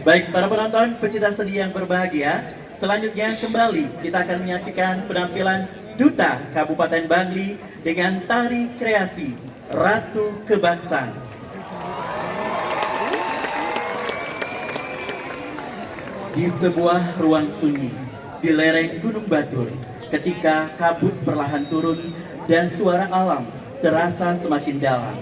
Baik, para penonton pecinta seni yang berbahagia, selanjutnya kembali kita akan menyaksikan penampilan Duta Kabupaten Bangli dengan tari kreasi Ratu Kebaksan. Di sebuah ruang sunyi di lereng Gunung Batur, ketika kabut perlahan turun dan suara alam terasa semakin dalam,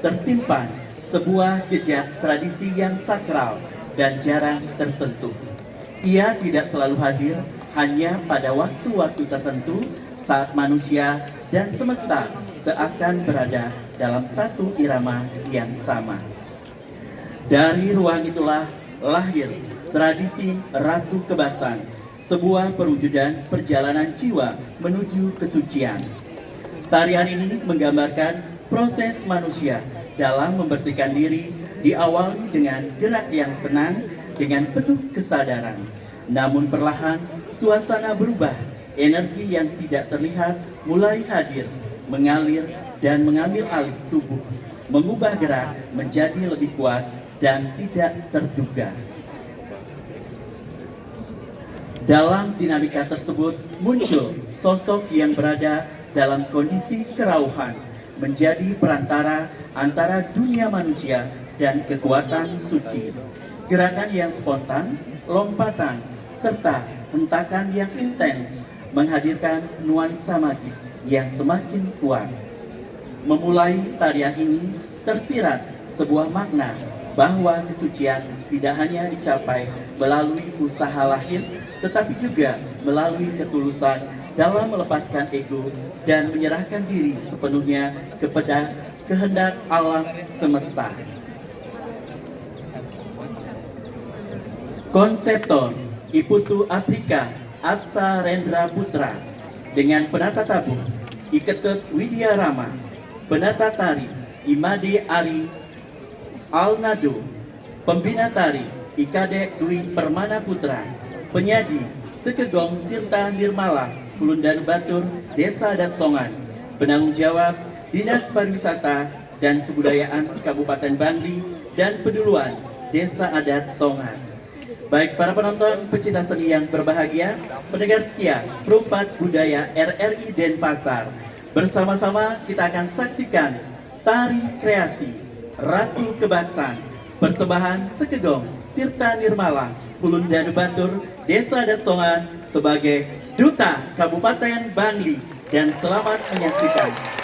tersimpan sebuah jejak tradisi yang sakral dan jarang tersentuh. Ia tidak selalu hadir, hanya pada waktu-waktu tertentu saat manusia dan semesta seakan berada dalam satu irama yang sama. Dari ruang itulah lahir tradisi Ratu Kebaksan, sebuah perwujudan perjalanan jiwa menuju kesucian. Tarian ini menggambarkan proses manusia dalam membersihkan diri, diawali dengan gerak yang tenang dengan penuh kesadaran. Namun perlahan suasana berubah, energi yang tidak terlihat mulai hadir, mengalir dan mengambil alih tubuh, mengubah gerak menjadi lebih kuat dan tidak terduga. Dalam dinamika tersebut muncul sosok yang berada dalam kondisi kerauhan, menjadi perantara antara dunia manusia dan kekuatan suci. Gerakan yang spontan, lompatan, serta hentakan yang intens menghadirkan nuansa magis yang semakin kuat. Memulai tarian ini tersirat sebuah makna bahwa kesucian tidak hanya dicapai melalui usaha lahir, tetapi juga melalui ketulusan dalam melepaskan ego dan menyerahkan diri sepenuhnya kepada kehendak alam semesta. Konseptor Iputu Afrika Apsa Rendra Putra dengan penata tabuh Iketut Widya Rama, penata tari Imade Ari Alnado, pembina tari Ikade Dwi Permana Putra, penyaji Sekegong Tirta Nirmala Kulundanu Batur, Desa Adat Songan, penanggung jawab Dinas Pariwisata dan Kebudayaan Kabupaten Bangli dan Peduluan Desa Adat Songan. Baik para penonton pecinta seni yang berbahagia, pendengar setia Perumpat Budaya RRI Denpasar, bersama-sama kita akan saksikan tari kreasi Ratu Kebaksan, persembahan Sekegong Tirta Nirmala Kulundanu Batur, Desa Adat Songan sebagai Duta Kabupaten Bangli, dan selamat menyaksikan.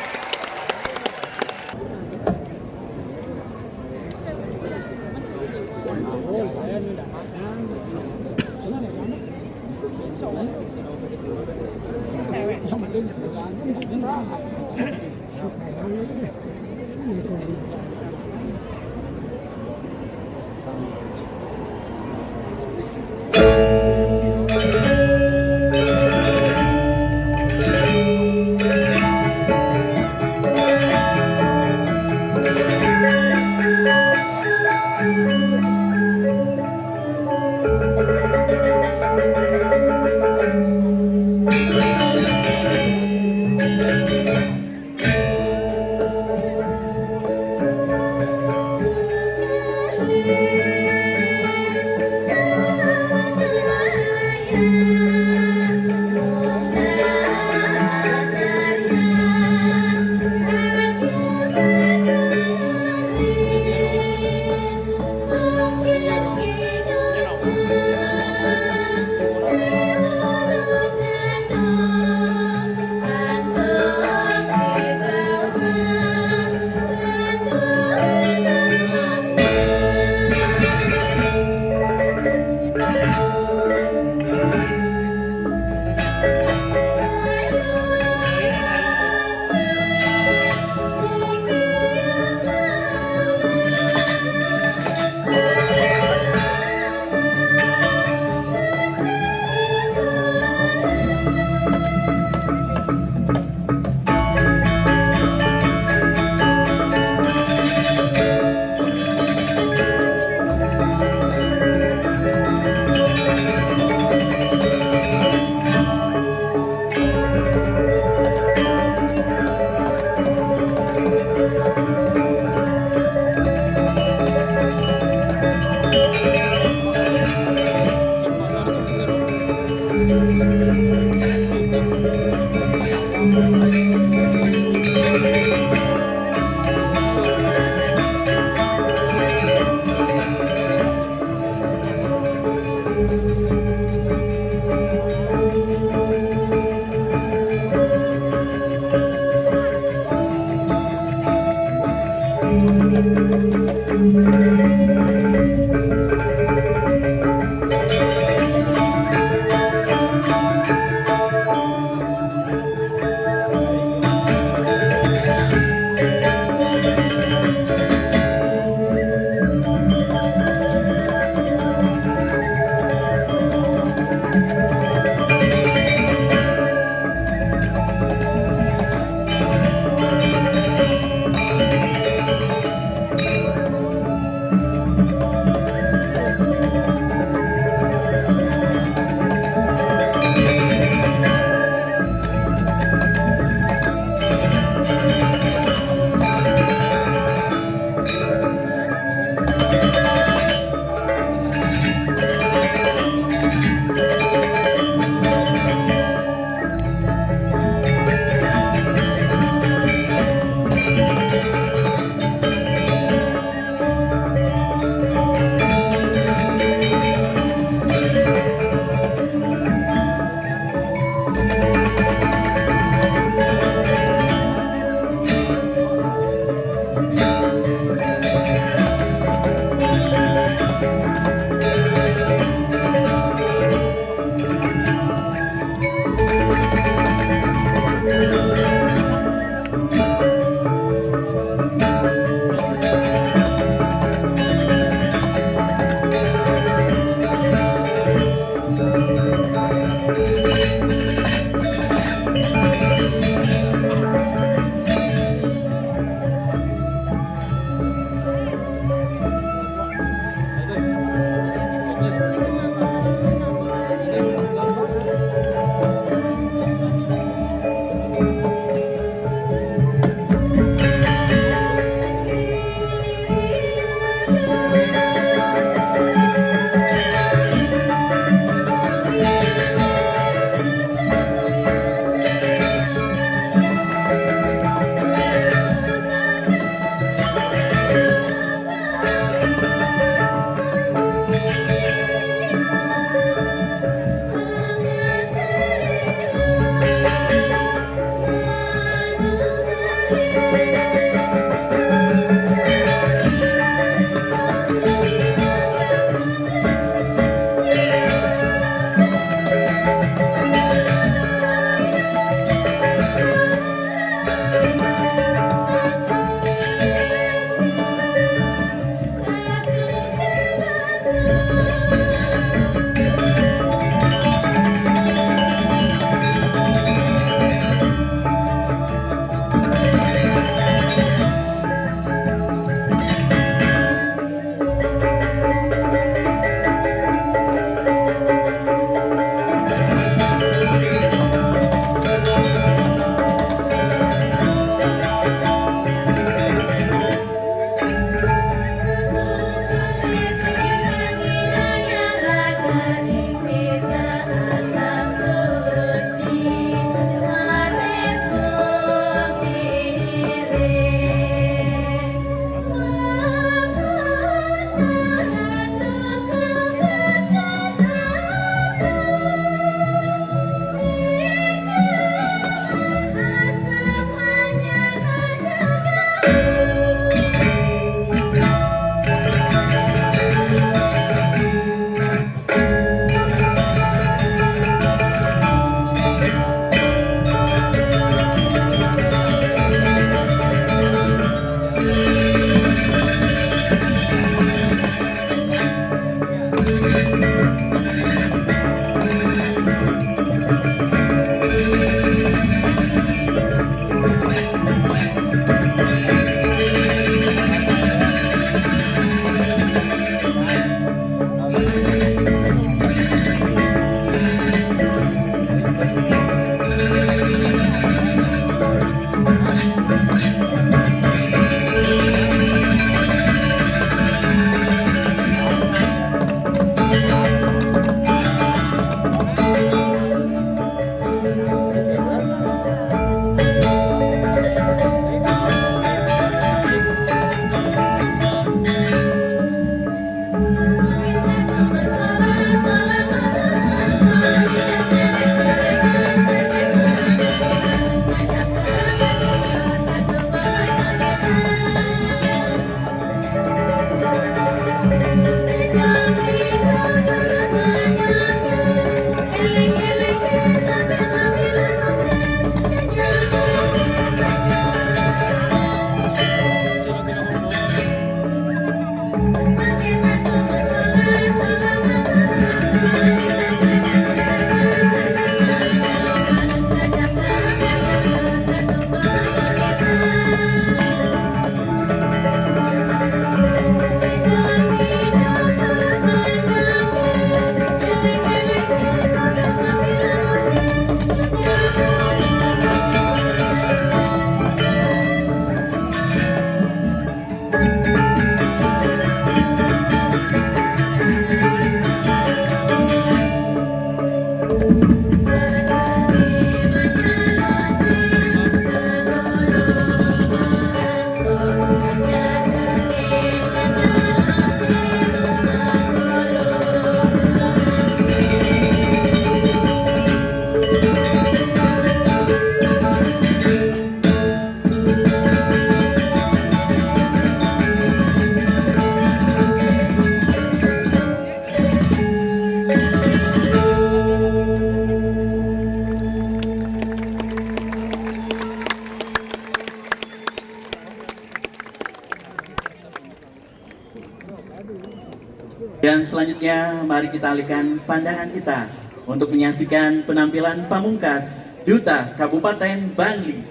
Selanjutnya, mari kita alihkan pandangan kita untuk menyaksikan penampilan pamungkas Duta Kabupaten Bangli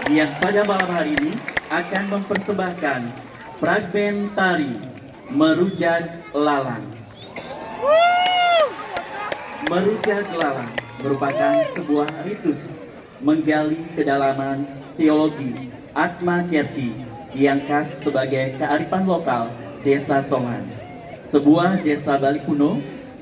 yang pada malam hari ini akan mempersembahkan fragmen tari Merujak Lalang. Merujak Lalang merupakan sebuah ritus menggali kedalaman teologi Atma Kerti yang khas sebagai kearifan lokal Desa Songan, sebuah desa Bali kuno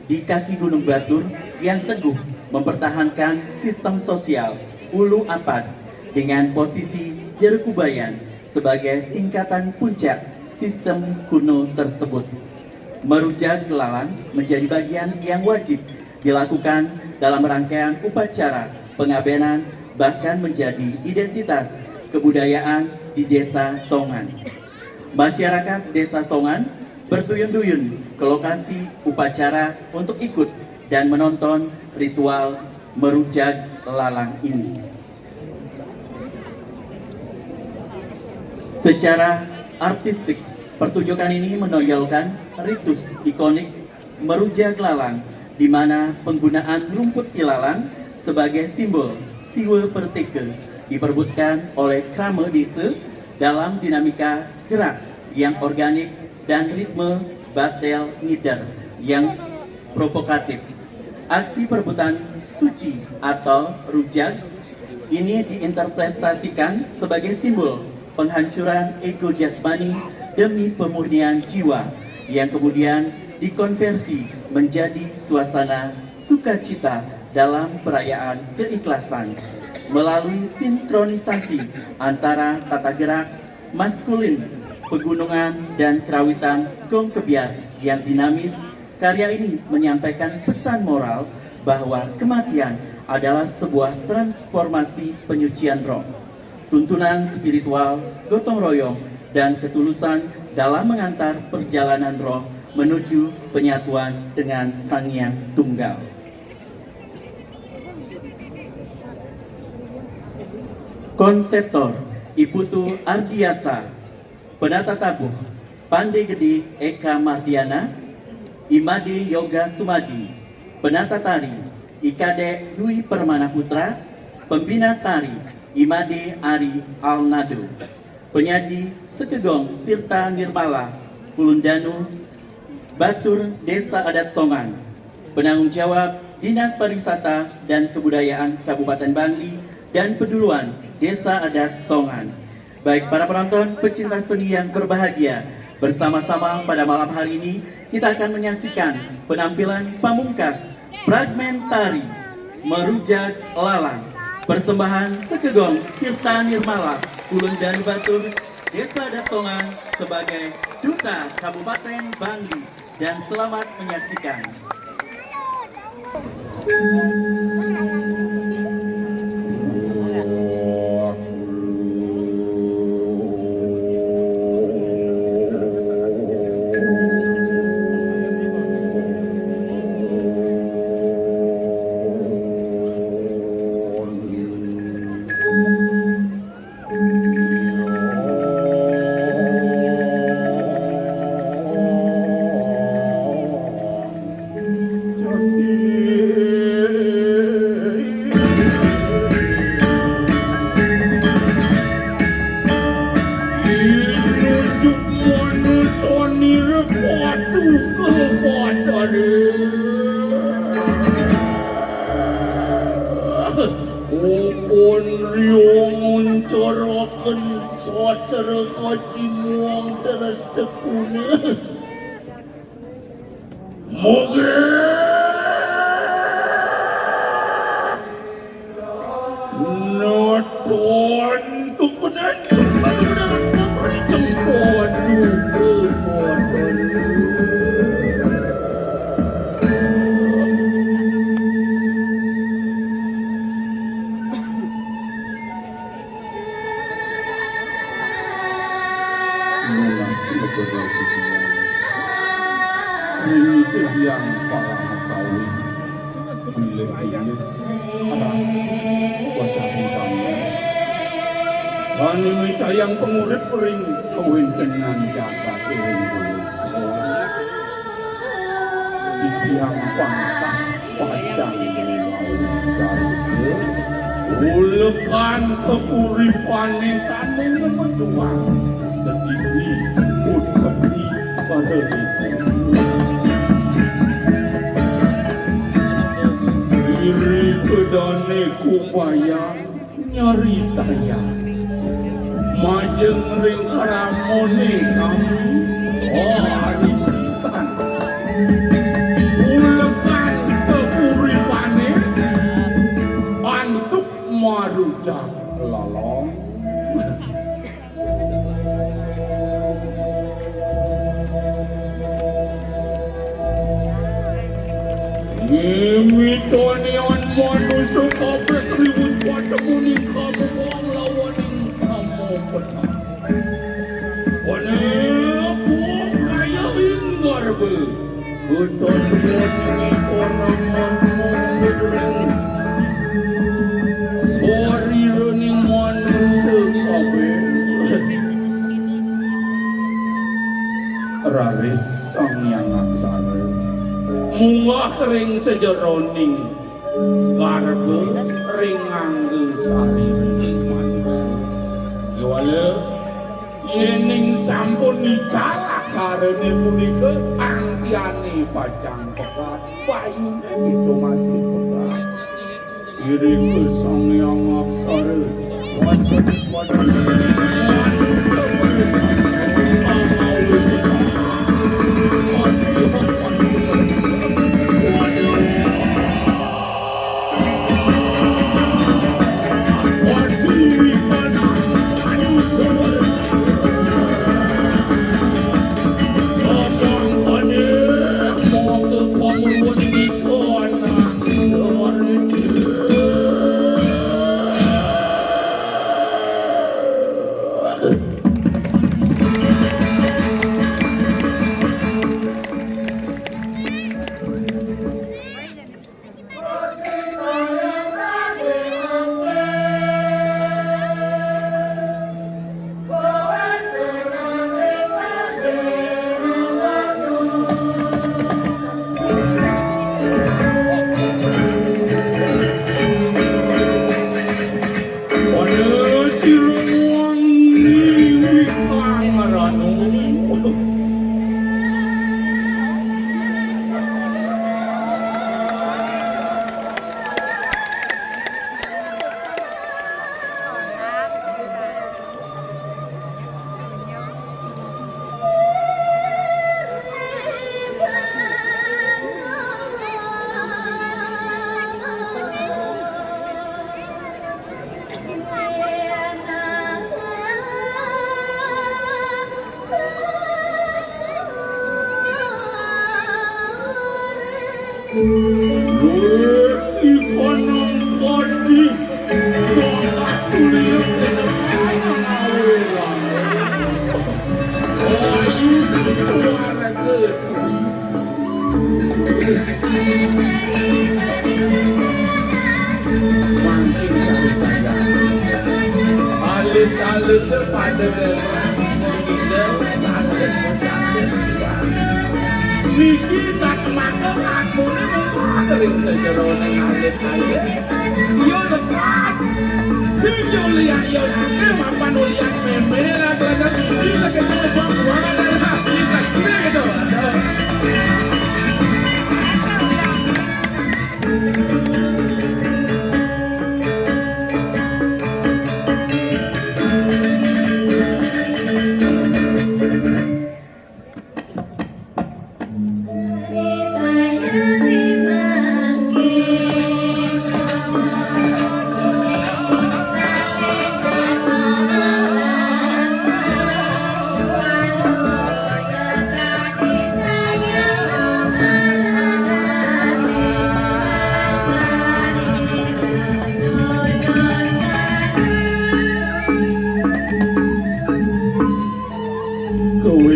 di kaki Gunung Batur yang teguh mempertahankan sistem sosial ulu apad dengan posisi Jerekubayan sebagai tingkatan puncak sistem kuno tersebut. Merujak Lalang menjadi bagian yang wajib dilakukan dalam rangkaian upacara pengabenan, bahkan menjadi identitas kebudayaan di Desa Songan. Masyarakat Desa Songan berduyun-duyun ke lokasi upacara untuk ikut dan menonton ritual Merujak Lalang ini. Secara artistik, pertunjukan ini menonjolkan ritus ikonik Merujak Lalang, di mana penggunaan rumput ilalang sebagai simbol siwa perteke diperbutkan oleh krama desa dalam dinamika gerak yang organik dan ritme batel ngider yang provokatif. Aksi perebutan suci atau rujak ini diinterpretasikan sebagai simbol penghancuran ego jasmani demi pemurnian jiwa yang kemudian dikonversi menjadi suasana sukacita dalam perayaan keikhlasan melalui sinkronisasi antara tata gerak maskulin, pegunungan, dan kerawitan gong kebiar yang dinamis. Karya ini menyampaikan pesan moral bahwa kematian adalah sebuah transformasi penyucian roh, tuntunan spiritual, gotong royong, dan ketulusan dalam mengantar perjalanan roh menuju penyatuan dengan Sang Hyang Tunggal. Konseptor Iputu Ardiasa, penata tabuh Pandai Gede Eka Mardiana, Imade Yoga Sumadi, penata tari Ikade Dwi Permana Putra, pembina tari Imade Ari Alnado, penyaji Sekegong Tirta Nirmala Kulundanu Batur Desa Adat Songan, penanggung jawab Dinas Pariwisata dan Kebudayaan Kabupaten Bangli dan Peduluan Desa Adat Songan. Baik para penonton pecinta seni yang berbahagia, bersama-sama pada malam hari ini kita akan menyaksikan penampilan pamungkas fragmen tari Merujak Lalang, persembahan Sekegong Tirta Nirmala Kulundanu Batur Desa Adat Songan sebagai Duta Kabupaten Bangli, dan selamat menyaksikan. Upun riung muncoroken sosere kajimuang teras tekuna moga noton kukunan cempan negeri cempan yang para mengkawin pilih-pilih arah wadah hintangnya sani mecayang pengurip ring kawin dengan jaga piring kulis tiang pangkat pajang mau ulekan keuripane saning metuang sedidi putri pada diri kedane kubayang nyari tayang majeng ring ramone sami aritan ulekan keuripane antuk marujak lalong Mitonian manusia kabeh kriwus patemuning kamu wong lawaning kamu petang. Wane buang kaya inggar be. Keton moning konon mong sorry running manusia kabeh. Raris sang yang aksara munggah ring sejeroning garbe ring angge sari ring manusia yawale yening sampun dicalak sarene punika angkiane pacang pekat payune itu masih pekat iri kesang yang aksara wasat pada manusia bersama Alit-alit terpada generasi mengindah sangat mencantik Niki sak maka aku ni sering saja roneng alit-alit Yo lekat Sejauh lihat yo nanti mampan ulian memela kelihatan Gila kita ngebang buangan dari hati Kita sini gitu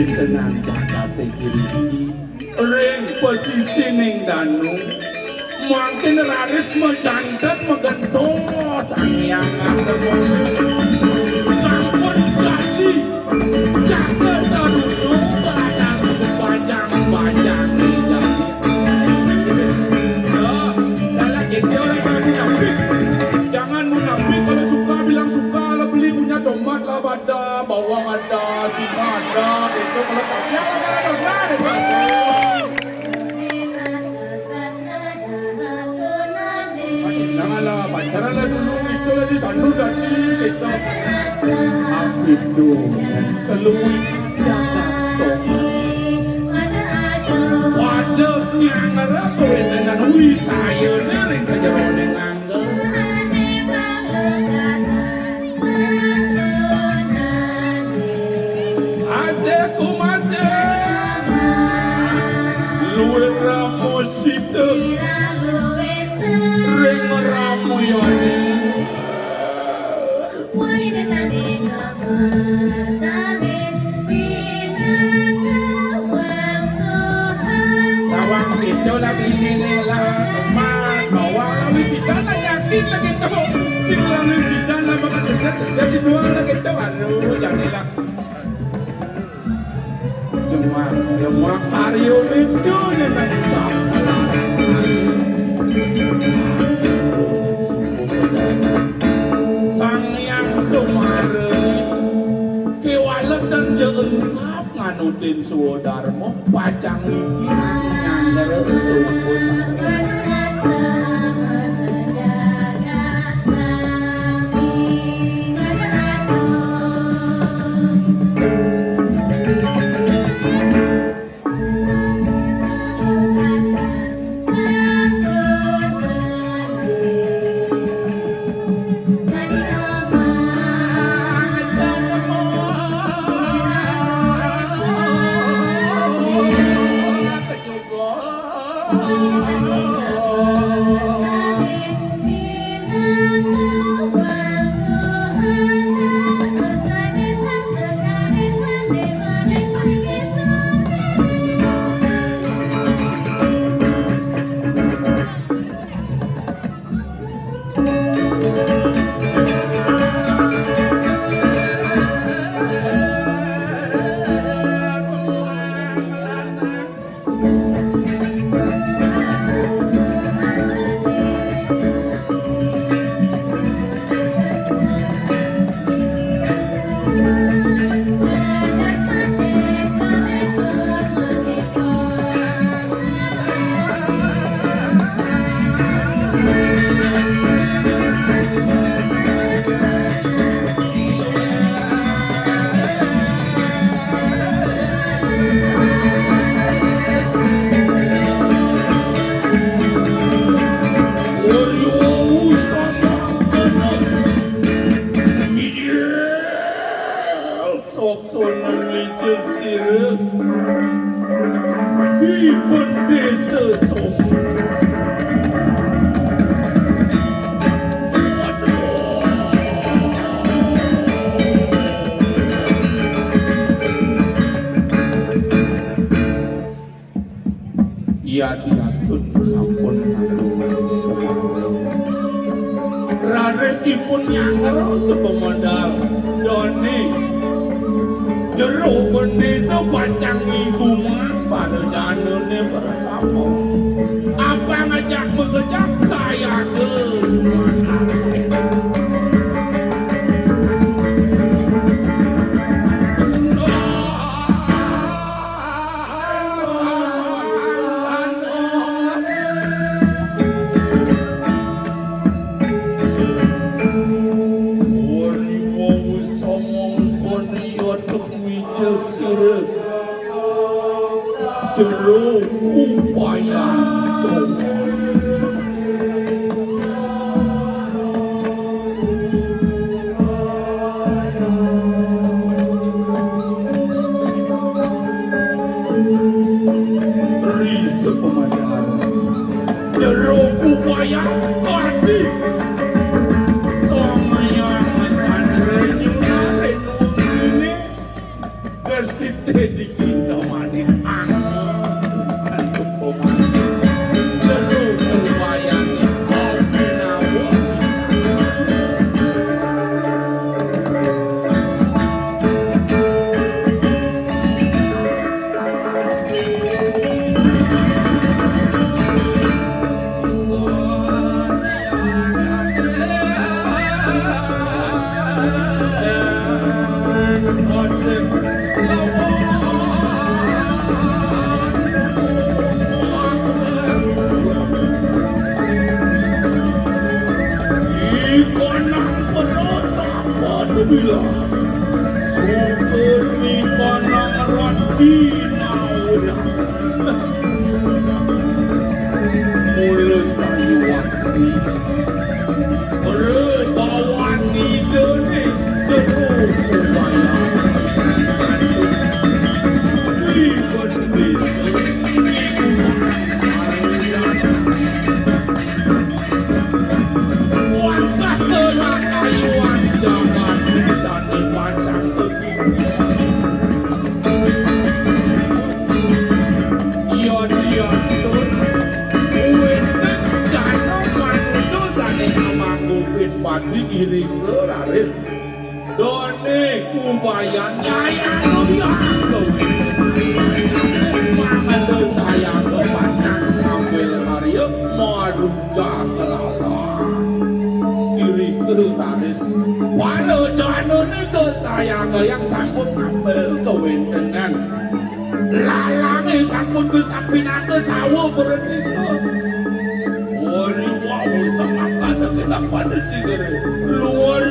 Tenang Jakarta kiri ring posisi ning danu makin raris menjantet menggentong sang yang ngadepon sampun jadi jaga darunung badang kepajang-bajang dari luwe ramo sita ring ramo yoni tawang itu lah bini lah teman bawang lah kita lah yakin lah kita sing lalu kita lah makan jadi dua lah kita aduh janganlah cuma karyo itu yang sama sang yang sumareni kewalet dan jeensap nganutin sudarmo pacang ikinan nyangger sumpun sok sonan mikir sirih hi bendesa som ia diastun sampun ngandungan semangat rares ipun nyangger sepemodal doni jeruk bendesa pacang ibu pada janune bersama apa ngajak mengejak saya ke jeruk upayan semua riset pemadar jeruk upayan kadi sama yang mencandrenya naren ini bersite di kindomani dia stun Uwin jano manusia sane ngamangupin pati kiri ke raris Done kubayan nyaya doyang Mangan do sayang do panjang ngambil karya maruja kelala Kiri ke raris Waduh jano ni ke sayang yang sambut ngambil kawin dengan Lalangnya sambut ke sapina ke sawo berhenti Wari wow sama kada kenapa ada sigar luar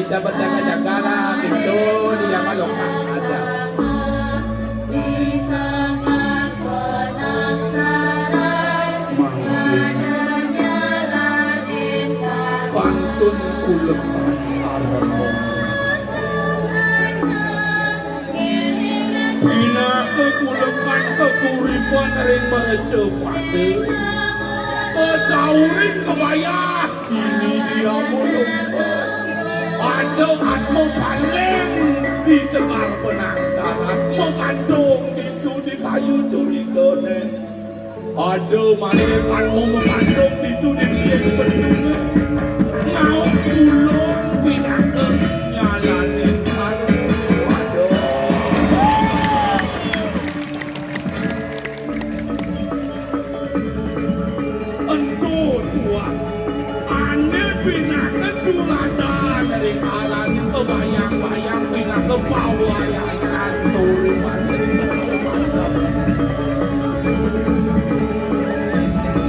kita berjaga-jaga lah gitu dia malok ada pantun ulekan armo Ina kekulekan kekuripan ring merejo pade kecaurin kebayah ini dia melompat ada atmo paling di tengah penangsaran mengandung di kayu curigane ada masih atmo mengandung di dia berdua mau ulung pinake nyalanin atmo ada endur tua aneh pinake tulada dari alam kebayang-bayang pindah ke bawah yang turunan dari macam-macam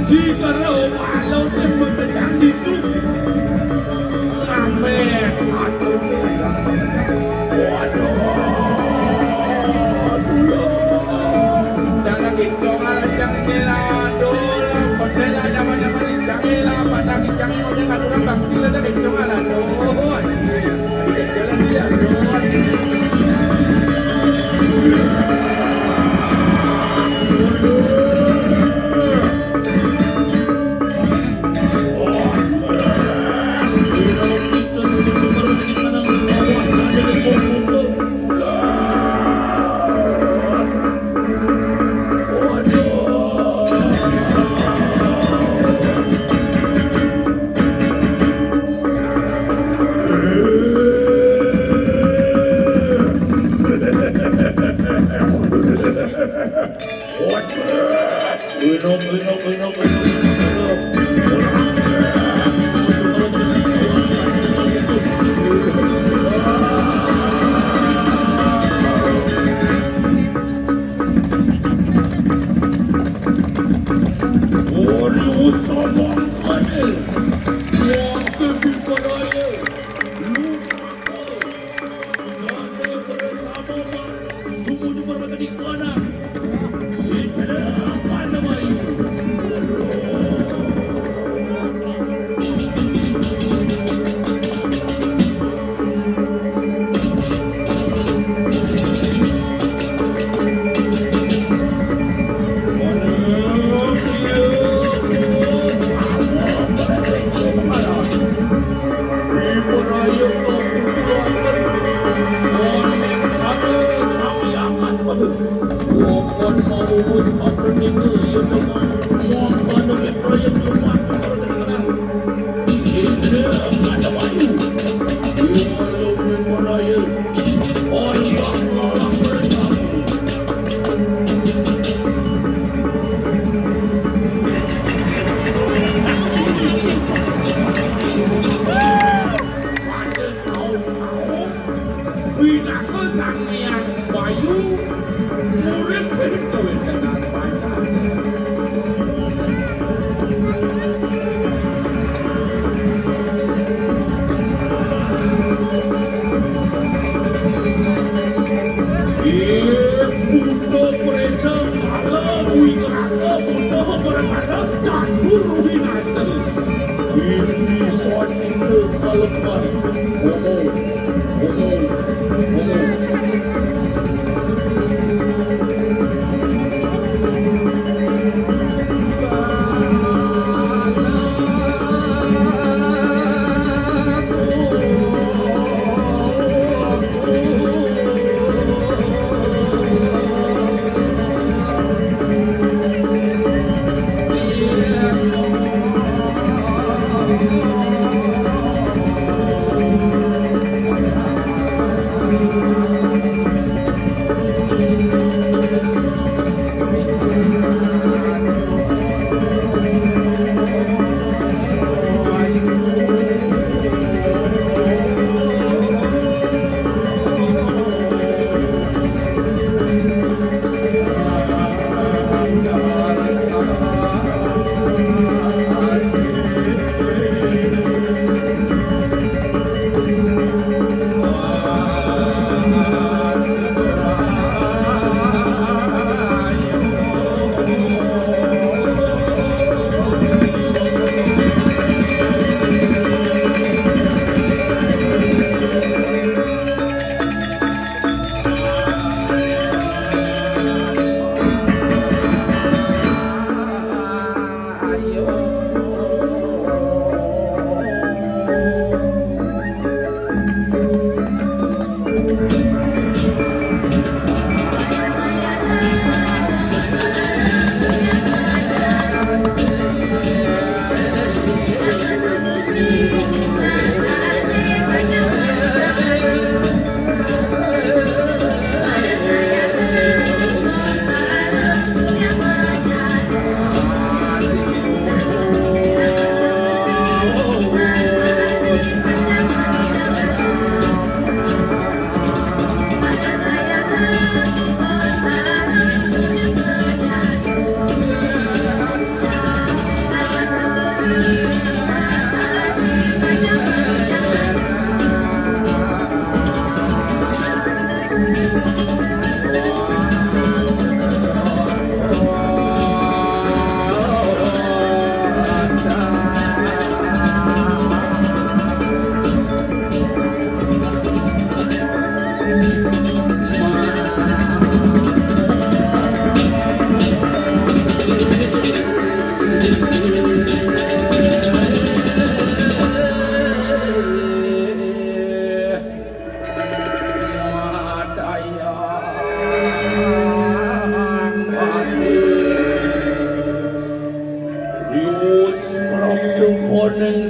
jika lo malu cinta kalapan Homo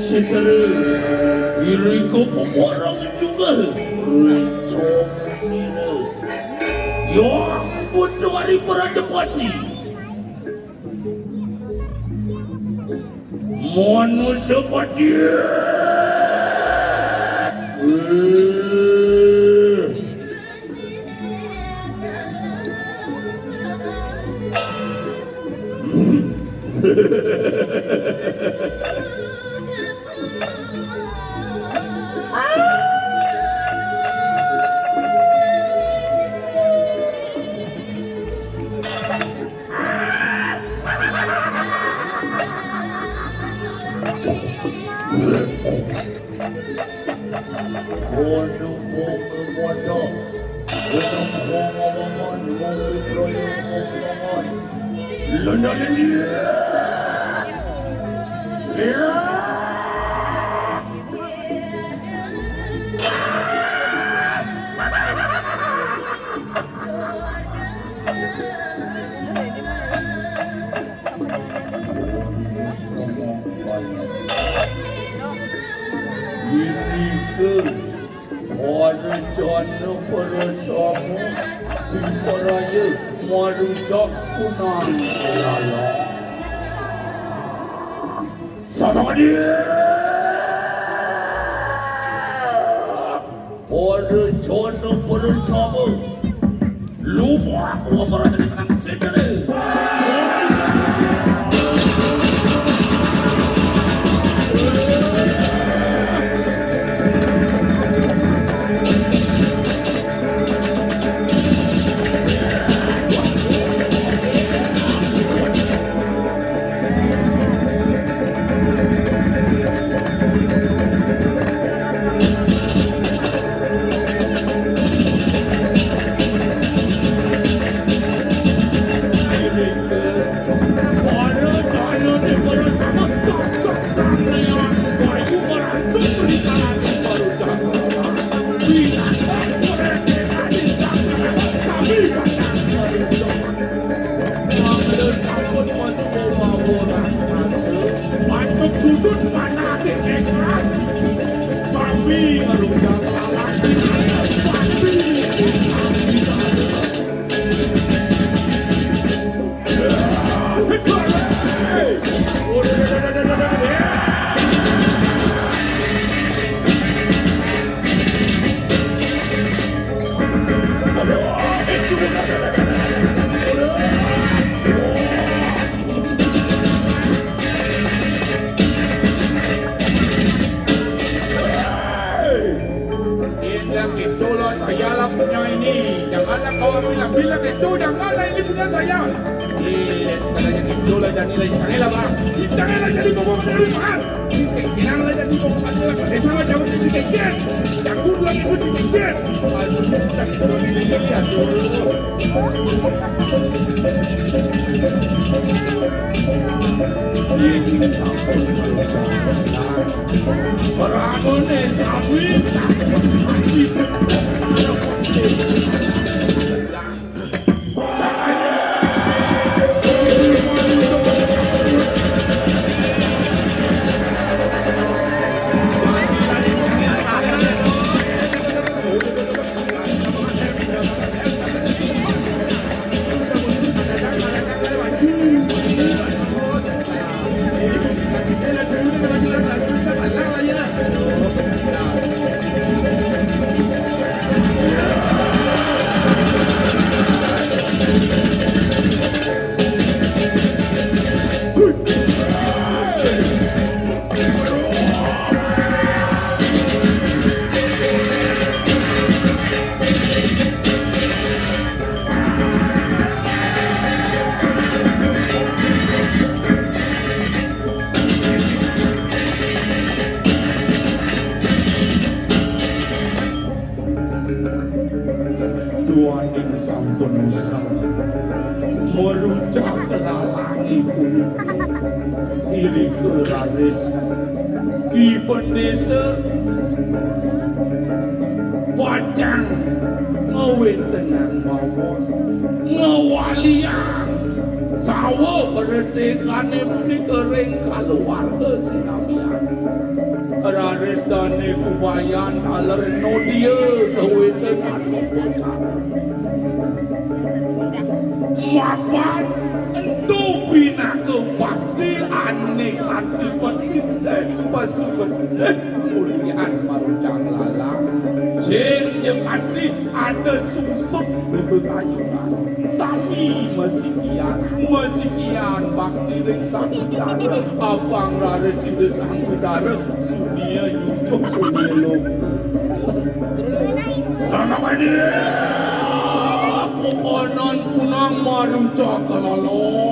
Sekali iriku pemerang juga rencong ini yang butuh hari Prajapati manusia pati Jana Parasamu Pimparaya Marujak Kunang Lala Samadia Pada Jana Parasamu Lumah Aku Amarata di Tenang Sejari kudut mana kekekan Sapi ngerujak lalaki Sapi Itulah saya lah punya ini. Janganlah kau bilang itu, janganlah ini punya saya. Katanya itulah jadi lagi janganlah bang. Janganlah jadi bawa perusahaan. Janganlah jadi bawa perusahaan. Sama jauh di sini kan. Jangan lagi di sini kan. Aduh, jangan ini lagi aduh. Ini sampai Barangone sapi Tuaning sang penusa merujak kelalangi bumi iri keraris ki pendesa pajang ngawin tenang bawos ngawaliang sawo berdetekane budi kering keluarga sinamian raris dane kubayan alar no dia ngawin tenang bawos mapan ento bina kebakti aneh hati penting pasukan mulian marujang lalang sing yang hati ada susut bebegayunan sami masih kian bakti ring sang udara abang rara sida sang udara sunia yutuk sunia lok sana mani konon punang marujak lalang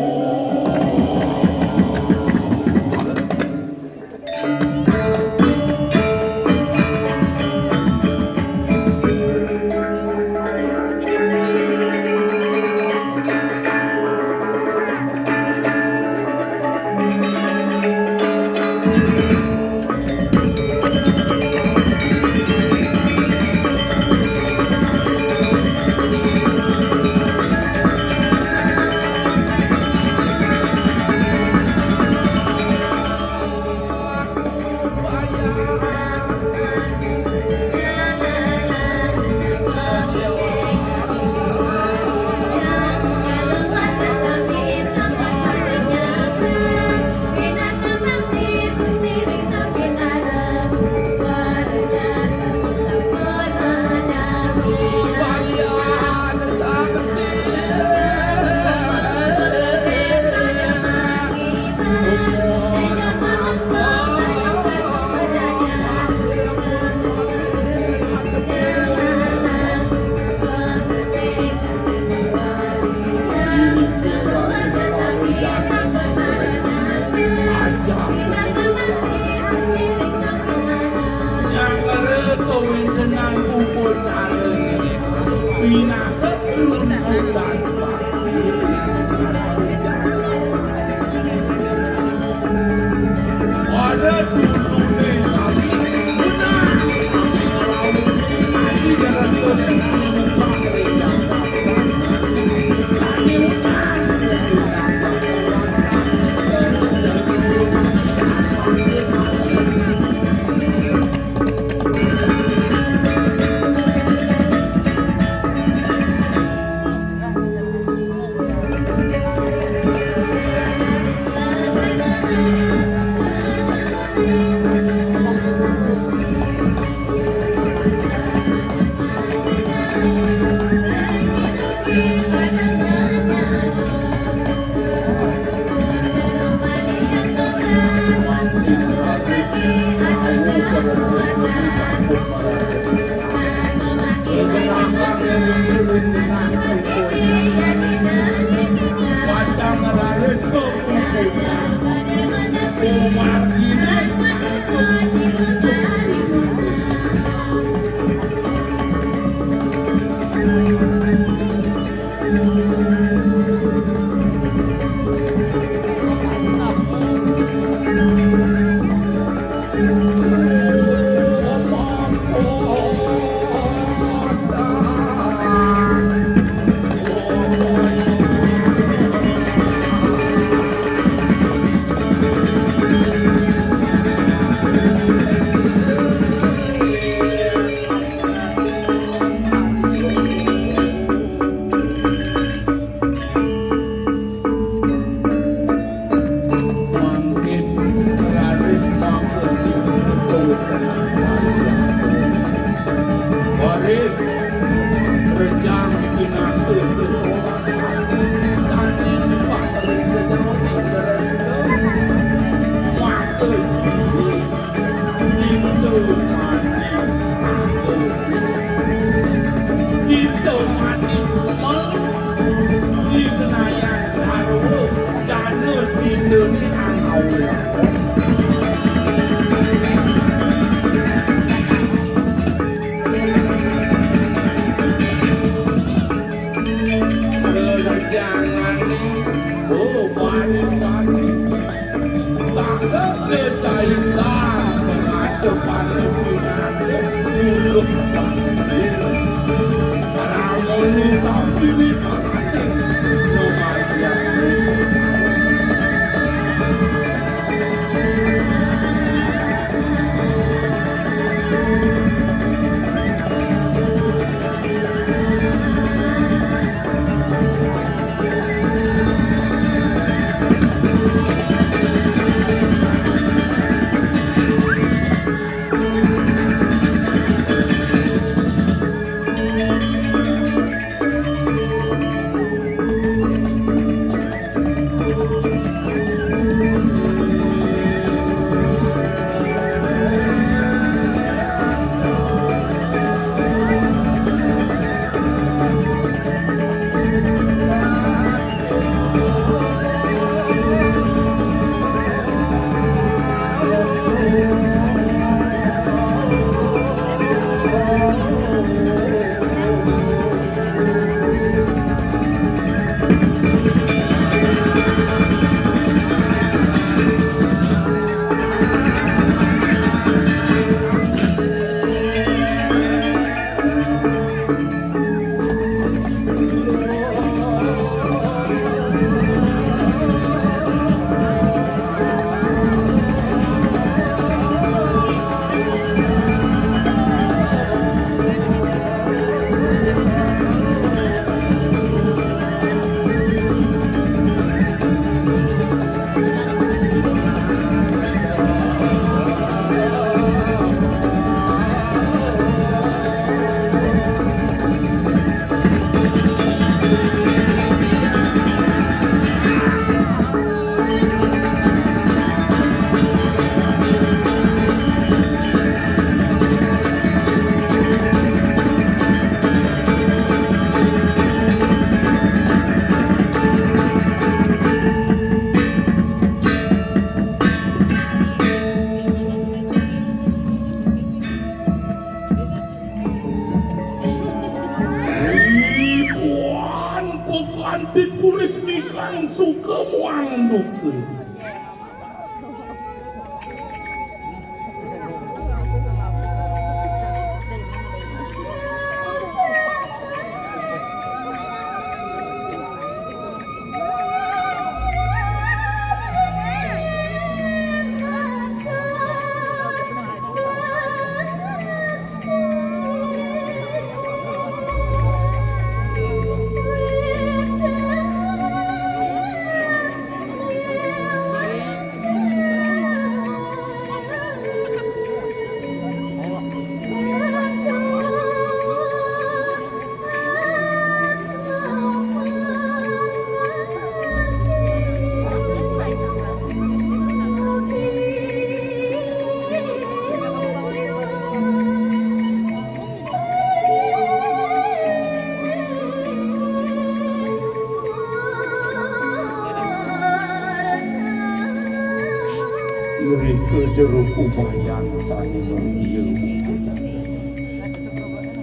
jeruk upayan sane mungkieu mungkutan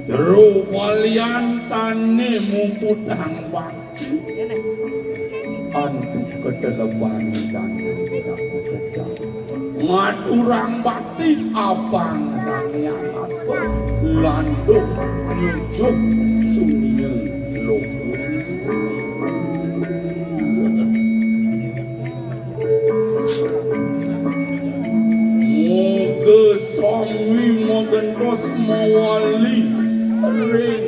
jeruk walian sane mungkutang bakti anu kedeleban dan kita bekerja ngadurang bakti abang sangyan apa landung nyujuk sunyi logo moga sami mogendos mawali ring